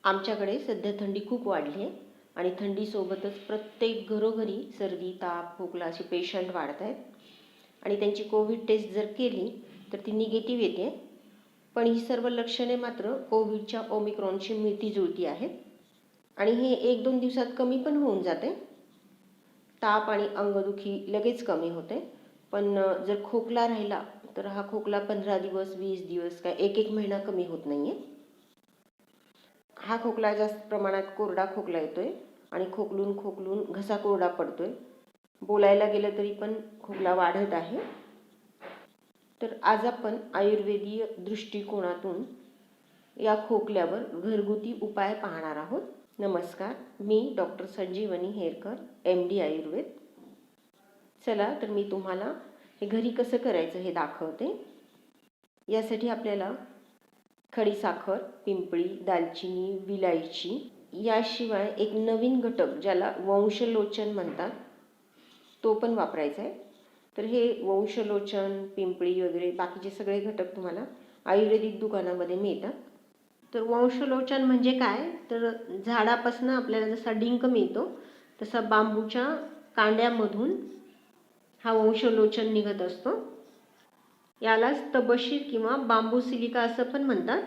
आमच्याकडे सध्या थंडी खूप वाढली आहे आणि थंडीसोबतच प्रत्येक घरोघरी सर्दी, ताप, खोकला असे पेशंट वाढत आहेत आणि त्यांची कोविड टेस्ट जर केली तर ती निगेटिव्ह येते. पण ही सर्व लक्षणे मात्र कोविडच्या ओमिक्रॉनशी मिळती-जुळती आहेत आणि हे 1-2 दिवसात कमी पण होऊन जाते. ताप आणि अंगदुखी लगेच कमी होते. पण जर खोकला राहिला तर हा खोकला 15 दिवस, 20 दिवस, काय 1-1 महिना कमी होत नाही आहे. हा खोकला जास्त प्रमाणात कोरडा खोकला येतोय आणि खोकलून खोकलून घसा कोरडा पडतोय. बोलायला गेलं तरी पण खोकला वाढत आहे. तर आज आपण आयुर्वेदीय दृष्टिकोनातून या खोकल्यावर घरगुती उपाय पाहणार आहोत. नमस्कार, मी डॉक्टर संजीवनी हेरकर, MD आयुर्वेद. चला तर मी तुम्हाला हे घरी कसं करायचं हे दाखवते. यासाठी आपल्याला खडीसाखर, पिंपळी, दालचिनी, विलायची याशिवाय एक नवीन घटक ज्याला वंशलोचन म्हणतात तो पण वापरायचा आहे. तर हे वंशलोचन, पिंपळी वगैरे बाकीचे सगळे घटक तुम्हाला आयुर्वेदिक दुकानामध्ये मिळतात. तर वंशलोचन म्हणजे काय, तर झाडापासून आपल्याला जसा डिंक मिळतो तसा बांबूच्या कांड्यामधून हा वंशलोचन निघत असतो. यालाच तबशीर किंवा बांबू सिलिका असं पण म्हणतात.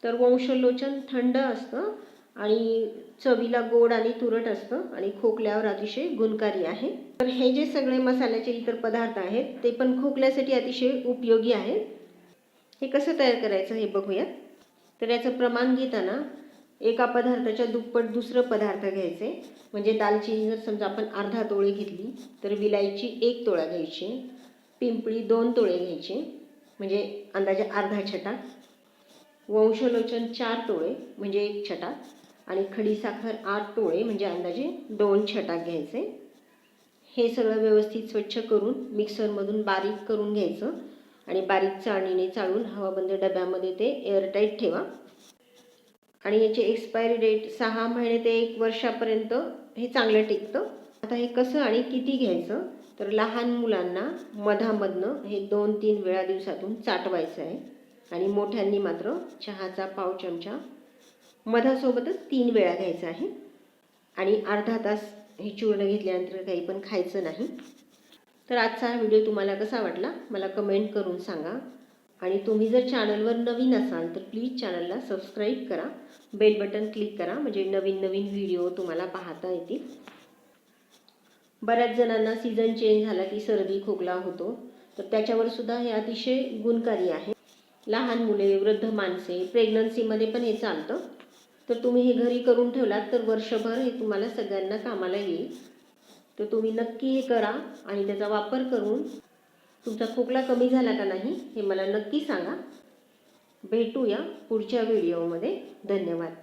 तर वंशलोचन थंड असतं आणि चवीला गोड आणि तुरट असतं आणि खोकल्यावर अतिशय गुणकारी आहे. तर हे जे सगळे मसाल्याचे इतर पदार्थ आहेत ते पण खोकल्यासाठी अतिशय उपयोगी आहेत. हे कसं तयार करायचं हे बघूयात. तर याचं प्रमाण घेताना एका पदार्थाच्या दुप्पट दुसरं पदार्थ घ्यायचे. म्हणजे दालचिनी जर समजा आपण अर्धा तोळे घेतली तर विलायची 1 तोळा घ्यायची, पिंपळी 2 तोळे घ्यायची म्हणजे अंदाजे अर्धा छटा, वंशलोचन 4 तोळे म्हणजे 1 छटा आणि खडीसाखर 8 तोळे म्हणजे अंदाजे 2 छटा घ्यायचे. हे सगळं व्यवस्थित स्वच्छ करून मिक्सरमधून बारीक करून घ्यायचं आणि बारीक चाळणीने चाळून हवाबंद डब्यामध्ये ते एअरटाईट ठेवा. आणि याची एक्सपायरी डेट 6 महिने ते 1 वर्षापर्यंत हे चांगलं टिकतं. आता हे कसं आणि किती घ्यायचं, तर लहान मुलांना मधामधनं हे 2-3 वेळा दिवसातून चाटवायचं आहे आणि मोठ्यांनी मात्र चहाचा पाव चमचा मधासोबतच 3 वेळा घ्यायचा आहे आणि अर्धा तास हे चूर्ण घेतल्यानंतर काही पण खायचं नाही. तर आजचा हा व्हिडिओ तुम्हाला कसा वाटला मला कमेंट करून सांगा आणि तुम्ही जर चॅनलवर नवीन असाल तर प्लीज चॅनलला सबस्क्राईब करा, बेल बटन क्लिक करा म्हणजे नवीन नवीन व्हिडिओ तुम्हाला पाहता येतील. बऱ्याच जणांना सीझन चेंज झाला की सर्दी खोकला होतो, तर त्याच्यावर सुद्धा हे अतिशय गुणकारी आहे. लहान मुले, वृद्ध माणसे, प्रेग्नन्सीमध्ये पण हे चालतं. तर तुम्ही हे घरी करून ठेवलात तर वर्षभर हे तुम्हाला सगळ्यांना कामाला येईल. तर तुम्ही नक्की हे करा आणि त्याचा वापर करून तुमचा खोकला कमी झाला का नाही हे मला नक्की सांगा. भेटूया पुढच्या व्हिडिओमध्ये. धन्यवाद.